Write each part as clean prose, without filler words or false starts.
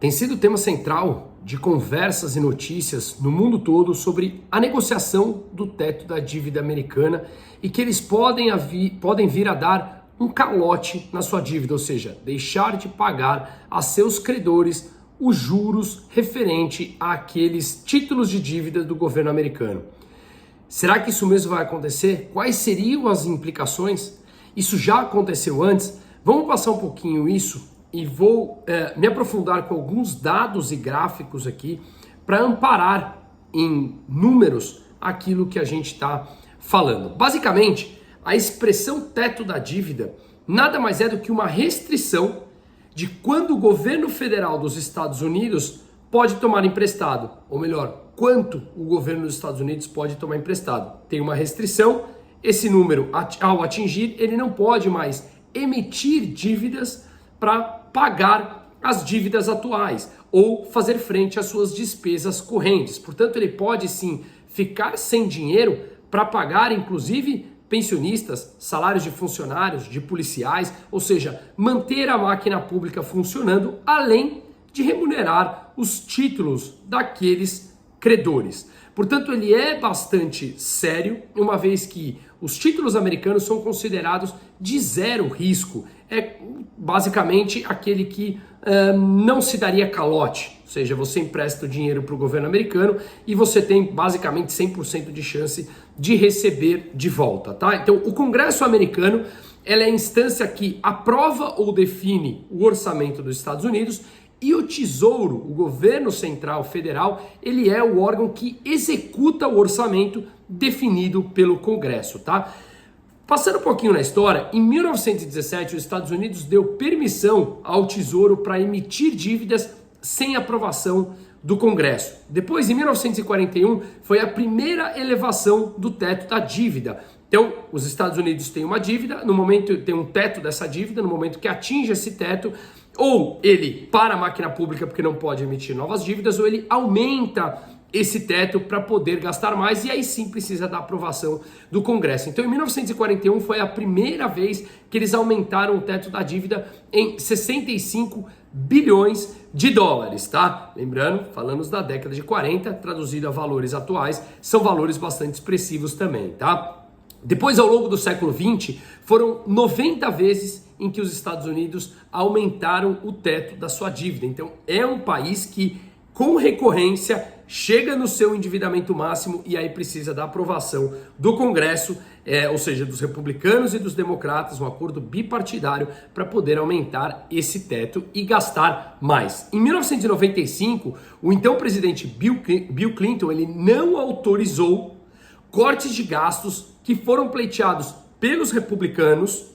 Tem sido o tema central de conversas e notícias no mundo todo sobre a negociação do teto da dívida americana e que eles podem vir a dar um calote na sua dívida, ou seja, deixar de pagar a seus credores os juros referente àqueles títulos de dívida do governo americano. Será que isso mesmo vai acontecer? Quais seriam as implicações? Isso já aconteceu antes? Vamos passar um pouquinho isso e vou me aprofundar com alguns dados e gráficos aqui para amparar em números aquilo que a gente está falando. Basicamente, a expressão teto da dívida nada mais é do que uma restrição de quando o governo federal dos Estados Unidos pode tomar emprestado, ou melhor, quanto o governo dos Estados Unidos pode tomar emprestado. Tem uma restrição, esse número, ao atingir, ele não pode mais emitir dívidas para pagar as dívidas atuais ou fazer frente às suas despesas correntes. Portanto, ele pode sim ficar sem dinheiro para pagar, inclusive, pensionistas, salários de funcionários, de policiais, ou seja, manter a máquina pública funcionando, além de remunerar os títulos daqueles credores. Portanto, ele é bastante sério, uma vez que os títulos americanos são considerados de zero risco. É basicamente aquele que não se daria calote, ou seja, você empresta o dinheiro para o governo americano e você tem basicamente 100% de chance de receber de volta, tá? Então, o Congresso americano ela é a instância que aprova ou define o orçamento dos Estados Unidos. E o Tesouro, o governo central federal, ele é o órgão que executa o orçamento definido pelo Congresso, tá? Passando um pouquinho na história, em 1917 os Estados Unidos deu permissão ao Tesouro para emitir dívidas sem aprovação do Congresso. Depois, em 1941, foi a primeira elevação do teto da dívida. Então, os Estados Unidos têm uma dívida, no momento tem um teto dessa dívida, no momento que atinge esse teto, ou ele para a máquina pública porque não pode emitir novas dívidas, ou ele aumenta esse teto para poder gastar mais, e aí sim precisa da aprovação do Congresso. Então, em 1941 foi a primeira vez que eles aumentaram o teto da dívida em 65 bilhões de dólares, tá? Lembrando, falamos da década de 40, traduzido a valores atuais, são valores bastante expressivos também, tá? Depois, ao longo do século XX, foram 90 vezes em que os Estados Unidos aumentaram o teto da sua dívida. Então, é um país que, com recorrência, chega no seu endividamento máximo e aí precisa da aprovação do Congresso, ou seja, dos republicanos e dos democratas, um acordo bipartidário para poder aumentar esse teto e gastar mais. Em 1995, o então presidente Bill Clinton ele não autorizou cortes de gastos que foram pleiteados pelos republicanos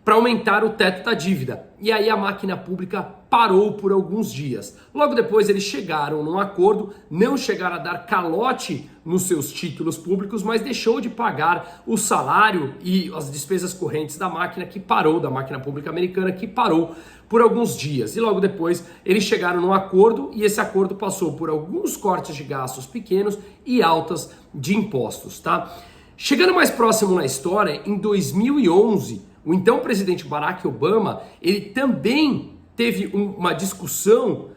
para aumentar o teto da dívida. E aí a máquina pública parou por alguns dias. Logo depois eles chegaram num acordo, não chegaram a dar calote nos seus títulos públicos, mas deixou de pagar o salário e as despesas correntes da máquina da máquina pública americana, que parou por alguns dias. E logo depois eles chegaram num acordo e esse acordo passou por alguns cortes de gastos pequenos e altas de impostos, tá? Chegando mais próximo na história, em 2011, o então presidente Barack Obama, ele também teve uma discussão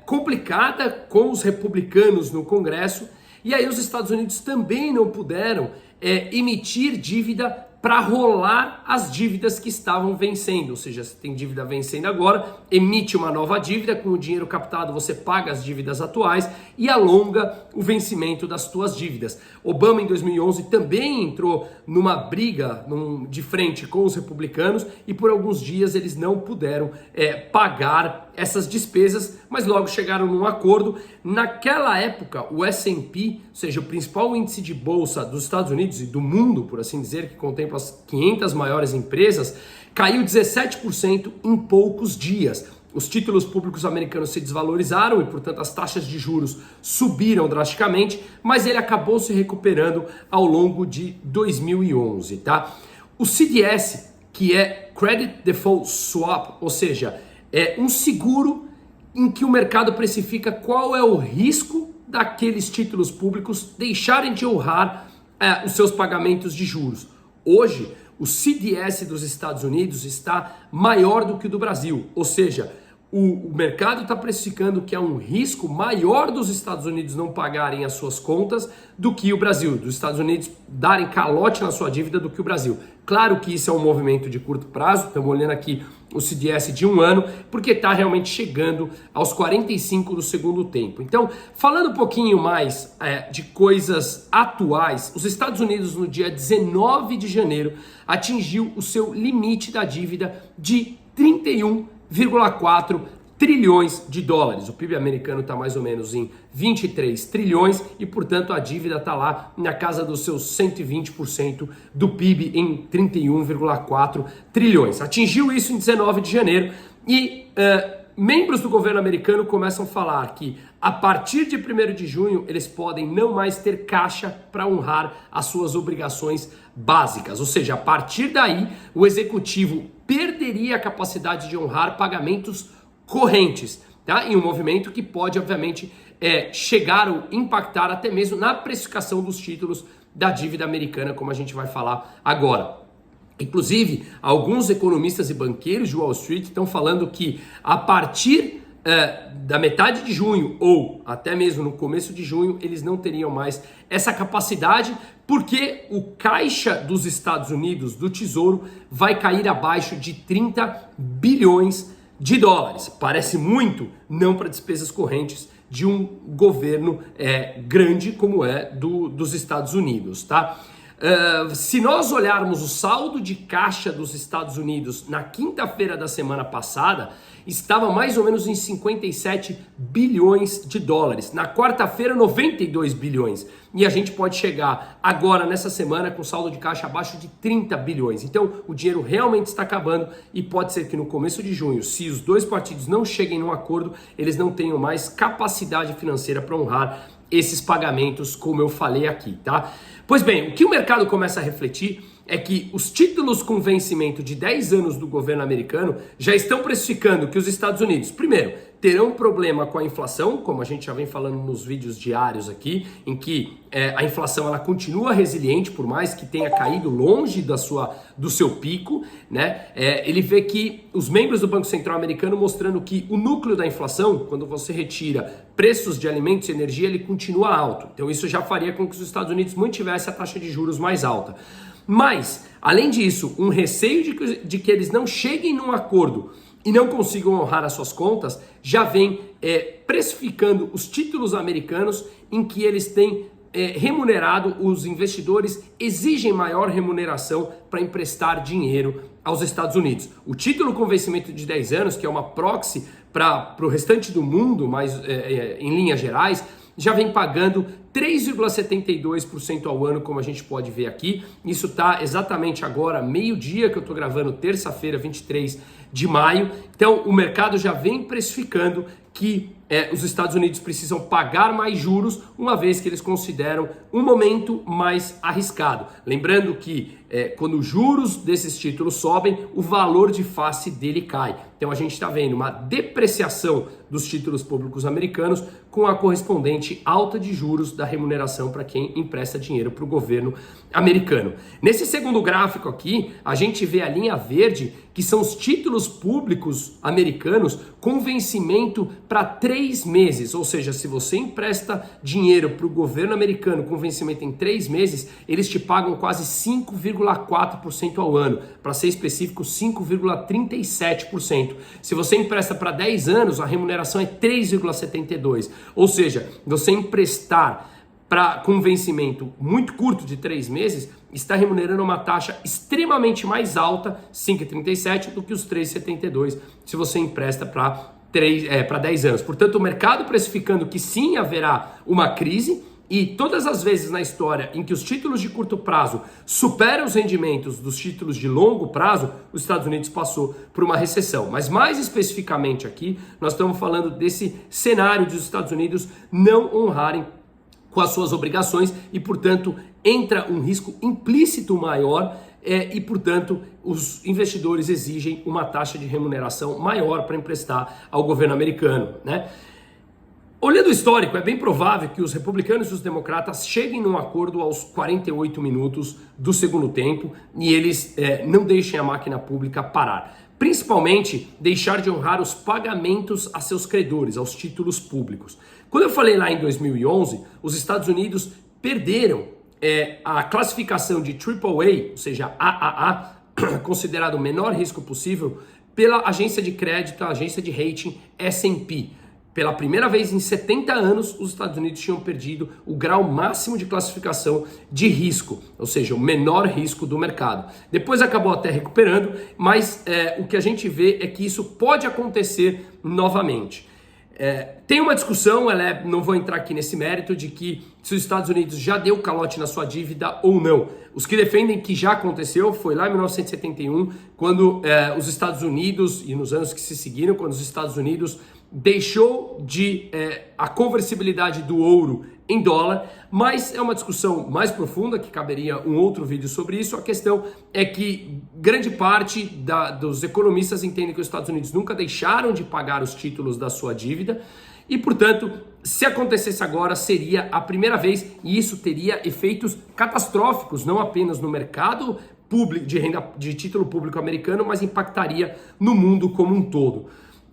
complicada com os republicanos no Congresso, e aí os Estados Unidos também não puderam emitir dívida para rolar as dívidas que estavam vencendo, ou seja, se tem dívida vencendo agora, emite uma nova dívida, com o dinheiro captado você paga as dívidas atuais e alonga o vencimento das suas dívidas. Obama em 2011 também entrou numa briga de frente com os republicanos e por alguns dias eles não puderam pagar essas despesas, mas logo chegaram num acordo. Naquela época, o S&P, ou seja, o principal índice de bolsa dos Estados Unidos e do mundo, por assim dizer, que contempla as 500 maiores empresas, caiu 17% em poucos dias. Os títulos públicos americanos se desvalorizaram e, portanto, as taxas de juros subiram drasticamente, mas ele acabou se recuperando ao longo de 2011, tá? O CDS, que é Credit Default Swap, ou seja, é um seguro em que o mercado precifica qual é o risco daqueles títulos públicos deixarem de honrar os seus pagamentos de juros. Hoje, o CDS dos Estados Unidos está maior do que o do Brasil, ou seja, o mercado está precificando que há um risco maior dos Estados Unidos não pagarem as suas contas do que o Brasil, dos Estados Unidos darem calote na sua dívida do que o Brasil. Claro que isso é um movimento de curto prazo, estamos olhando aqui o CDS de 1 ano, porque está realmente chegando aos 45 do segundo tempo. Então, falando um pouquinho mais de coisas atuais, os Estados Unidos no dia 19 de janeiro atingiu o seu limite da dívida de 31,4 trilhões de dólares. O PIB americano está mais ou menos em 23 trilhões e, portanto, a dívida está lá na casa dos seus 120% do PIB em 31,4 trilhões. Atingiu isso em 19 de janeiro e membros do governo americano começam a falar que a partir de 1º de junho eles podem não mais ter caixa para honrar as suas obrigações básicas. Ou seja, a partir daí o executivo perderia a capacidade de honrar pagamentos correntes, tá? Em um movimento que pode, obviamente, chegar ou impactar até mesmo na precificação dos títulos da dívida americana, como a gente vai falar agora. Inclusive, alguns economistas e banqueiros de Wall Street estão falando que a partir da metade de junho ou até mesmo no começo de junho, eles não teriam mais essa capacidade porque o caixa dos Estados Unidos, do Tesouro, vai cair abaixo de 30 bilhões de dólares. Parece muito, não para despesas correntes de um governo grande como é dos Estados Unidos, tá? Se nós olharmos o saldo de caixa dos Estados Unidos na quinta-feira da semana passada, estava mais ou menos em 57 bilhões de dólares. Na quarta-feira, 92 bilhões. E a gente pode chegar agora, nessa semana, com saldo de caixa abaixo de 30 bilhões. Então, o dinheiro realmente está acabando e pode ser que no começo de junho, se os dois partidos não cheguem num acordo, eles não tenham mais capacidade financeira para honrar esses pagamentos, como eu falei aqui, tá? Pois bem, o que o mercado começa a refletir é que os títulos com vencimento de 10 anos do governo americano já estão precificando que os Estados Unidos, primeiro, terão problema com a inflação, como a gente já vem falando nos vídeos diários aqui, em que a inflação ela continua resiliente, por mais que tenha caído longe do seu pico, né? Ele vê que os membros do Banco Central americano mostrando que o núcleo da inflação, quando você retira preços de alimentos e energia, ele continua alto. Então isso já faria com que os Estados Unidos mantivessem a taxa de juros mais alta. Mas, além disso, um receio de que eles não cheguem num acordo e não consigam honrar as suas contas, já vem precificando os títulos americanos em que eles têm remunerado, os investidores exigem maior remuneração para emprestar dinheiro aos Estados Unidos. O título com vencimento de 10 anos, que é uma proxy para o restante do mundo, mas em linhas gerais, já vem pagando 3,72% ao ano, como a gente pode ver aqui. Isso está exatamente agora, meio-dia, que eu estou gravando, terça-feira, 23 de maio. Então, o mercado já vem precificando que os Estados Unidos precisam pagar mais juros, uma vez que eles consideram um momento mais arriscado. Lembrando que quando os juros desses títulos sobem, o valor de face dele cai. Então a gente está vendo uma depreciação dos títulos públicos americanos com a correspondente alta de juros da remuneração para quem empresta dinheiro para o governo americano. Nesse segundo gráfico aqui, a gente vê a linha verde, que são os títulos públicos americanos com vencimento para 3 meses. Ou seja, se você empresta dinheiro para o governo americano com vencimento em 3 meses, eles te pagam quase 5,4% ao ano. Para ser específico, 5,37%. Se você empresta para 10 anos, a remuneração é 3,72%. Ou seja, você emprestar com vencimento muito curto de 3 meses, está remunerando uma taxa extremamente mais alta, 5,37%, do que os 3,72% se você empresta para 10 anos. Portanto, o mercado precificando que sim haverá uma crise, e todas as vezes na história em que os títulos de curto prazo superam os rendimentos dos títulos de longo prazo, os Estados Unidos passou por uma recessão. Mas mais especificamente aqui, nós estamos falando desse cenário de os Estados Unidos não honrarem com as suas obrigações e, portanto, entra um risco implícito maior e, portanto, os investidores exigem uma taxa de remuneração maior para emprestar ao governo americano, né? Olhando o histórico, é bem provável que os republicanos e os democratas cheguem num acordo aos 48 minutos do segundo tempo e eles não deixem a máquina pública parar. principalmente deixar de honrar os pagamentos a seus credores, aos títulos públicos. Quando eu falei lá em 2011, os Estados Unidos perderam a classificação de AAA, ou seja, AAA, considerado o menor risco possível, pela agência de crédito, a agência de rating S&P. Pela primeira vez em 70 anos, os Estados Unidos tinham perdido o grau máximo de classificação de risco, ou seja, o menor risco do mercado. Depois acabou até recuperando, mas o que a gente vê é que isso pode acontecer novamente. Tem uma discussão, não vou entrar aqui nesse mérito, de que se os Estados Unidos já deu calote na sua dívida ou não. Os que defendem que já aconteceu foi lá em 1971, quando os Estados Unidos, e nos anos que se seguiram, quando os Estados Unidos deixou de a conversibilidade do ouro em dólar, mas é uma discussão mais profunda que caberia um outro vídeo sobre isso. A questão é que grande parte dos economistas entendem que os Estados Unidos nunca deixaram de pagar os títulos da sua dívida e, portanto, se acontecesse agora seria a primeira vez e isso teria efeitos catastróficos, não apenas no mercado público de título público americano, mas impactaria no mundo como um todo.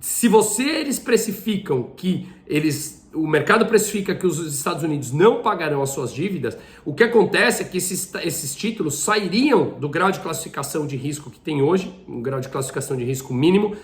Se eles precificam que o mercado precifica que os Estados Unidos não pagarão as suas dívidas, o que acontece é que esses títulos sairiam do grau de classificação de risco que tem hoje, um grau de classificação de risco mínimo,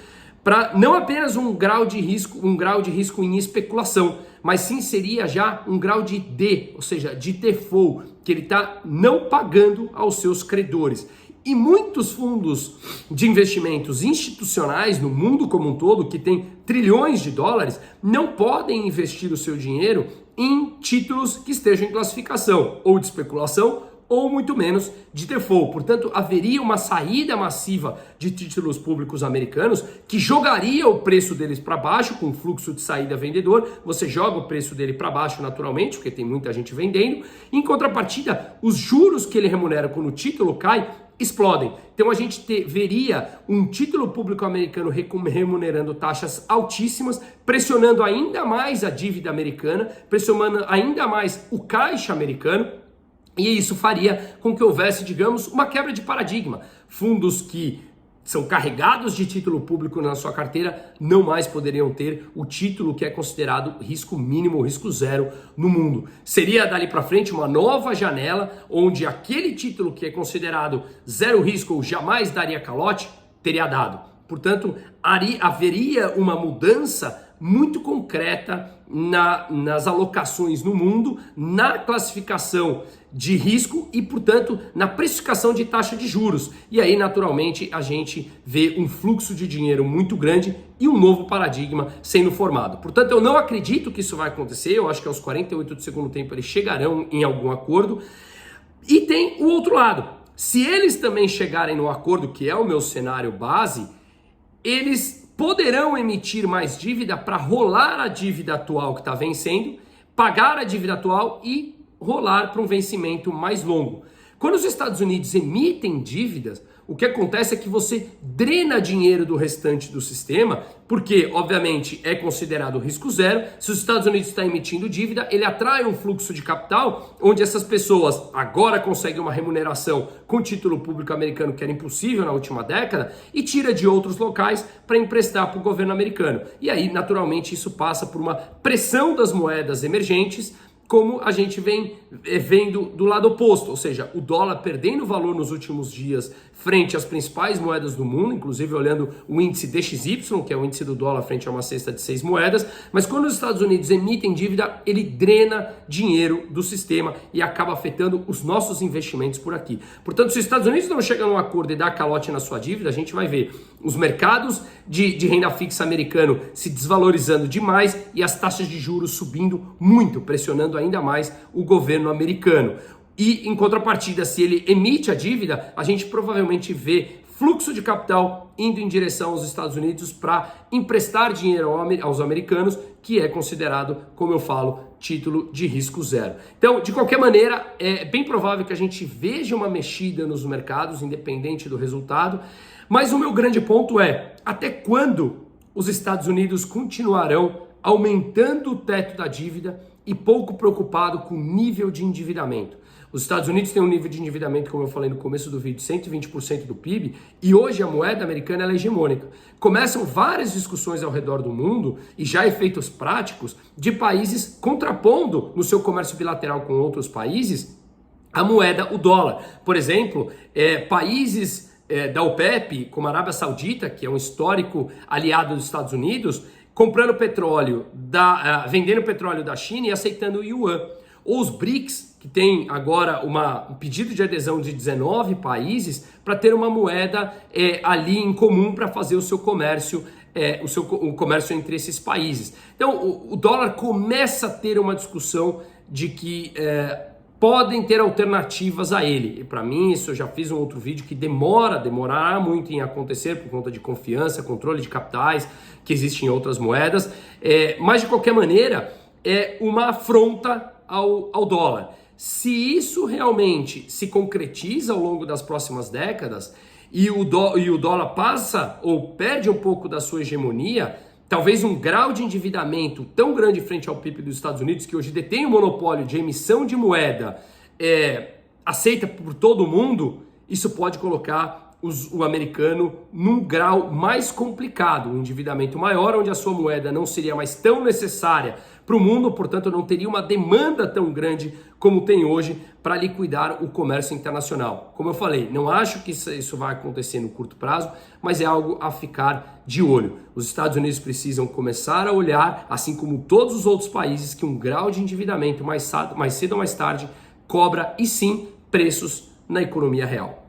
para não apenas um grau de risco em especulação, mas sim seria já um grau de D, ou seja, de default, que ele está não pagando aos seus credores. E muitos fundos de investimentos institucionais no mundo como um todo, que tem trilhões de dólares, não podem investir o seu dinheiro em títulos que estejam em classificação, ou de especulação, ou muito menos de default. Portanto, haveria uma saída massiva de títulos públicos americanos que jogaria o preço deles para baixo, com fluxo de saída vendedor. Você joga o preço dele para baixo naturalmente, porque tem muita gente vendendo. Em contrapartida, os juros que ele remunera quando o título cai explodem. Então a gente veria um título público americano remunerando taxas altíssimas, pressionando ainda mais a dívida americana, pressionando ainda mais o caixa americano, e isso faria com que houvesse, digamos, uma quebra de paradigma. Fundos que são carregados de título público na sua carteira não mais poderiam ter o título que é considerado risco mínimo ou risco zero no mundo. Seria dali para frente uma nova janela onde aquele título que é considerado zero risco ou jamais daria calote, teria dado. Portanto, haveria uma mudança muito concreta nas alocações no mundo, na classificação de risco e, portanto, na precificação de taxa de juros. E aí, naturalmente, a gente vê um fluxo de dinheiro muito grande e um novo paradigma sendo formado. Portanto, eu não acredito que isso vai acontecer. Eu acho que aos 48 do segundo tempo eles chegarão em algum acordo. E tem o outro lado. Se eles também chegarem no acordo, que é o meu cenário base, eles poderão emitir mais dívida para rolar a dívida atual que está vencendo, pagar a dívida atual e rolar para um vencimento mais longo. Quando os Estados Unidos emitem dívidas, o que acontece é que você drena dinheiro do restante do sistema, porque, obviamente, é considerado risco zero. Se os Estados Unidos está emitindo dívida, ele atrai um fluxo de capital, onde essas pessoas agora conseguem uma remuneração com título público americano, que era impossível na última década, e tira de outros locais para emprestar para o governo americano. E aí, naturalmente, isso passa por uma pressão das moedas emergentes, como a gente vem vendo do lado oposto, ou seja, o dólar perdendo valor nos últimos dias frente às principais moedas do mundo, inclusive olhando o índice DXY, que é o índice do dólar frente a uma cesta de 6 moedas, mas quando os Estados Unidos emitem dívida, ele drena dinheiro do sistema e acaba afetando os nossos investimentos por aqui. Portanto, se os Estados Unidos não chegam a um acordo e dá calote na sua dívida, a gente vai ver os mercados de renda fixa americano se desvalorizando demais e as taxas de juros subindo muito, pressionando ainda mais o governo americano. E em contrapartida, se ele emite a dívida, a gente provavelmente vê fluxo de capital indo em direção aos Estados Unidos para emprestar dinheiro aos americanos, que é considerado, como eu falo, título de risco zero. Então, de qualquer maneira, é bem provável que a gente veja uma mexida nos mercados, independente do resultado. Mas o meu grande ponto é, até quando os Estados Unidos continuarão aumentando o teto da dívida e pouco preocupado com o nível de endividamento? Os Estados Unidos têm um nível de endividamento, como eu falei no começo do vídeo, 120% do PIB, e hoje a moeda americana ela é hegemônica. Começam várias discussões ao redor do mundo, e já efeitos práticos, de países contrapondo no seu comércio bilateral com outros países a moeda, o dólar. Por exemplo, países da OPEP, como a Arábia Saudita, que é um histórico aliado dos Estados Unidos, comprando petróleo, vendendo petróleo da China e aceitando o yuan. Ou os BRICS, que tem agora um pedido de adesão de 19 países para ter uma moeda ali em comum para fazer o seu comércio, o comércio entre esses países. Então o dólar começa a ter uma discussão de que podem ter alternativas a ele. E para mim, isso eu já fiz um outro vídeo que demorará muito em acontecer por conta de confiança, controle de capitais que existem em outras moedas. Mas de qualquer maneira, é uma afronta ao dólar. Se isso realmente se concretiza ao longo das próximas décadas e o dólar passa ou perde um pouco da sua hegemonia, talvez um grau de endividamento tão grande frente ao PIB dos Estados Unidos, que hoje detém o monopólio de emissão de moeda aceita por todo mundo, isso pode colocar o americano num grau mais complicado, um endividamento maior, onde a sua moeda não seria mais tão necessária para o mundo, portanto não teria uma demanda tão grande como tem hoje para liquidar o comércio internacional. Como eu falei, não acho que isso vai acontecer no curto prazo, mas é algo a ficar de olho. Os Estados Unidos precisam começar a olhar, assim como todos os outros países, que um grau de endividamento mais cedo ou mais tarde cobra, e sim, preços na economia real.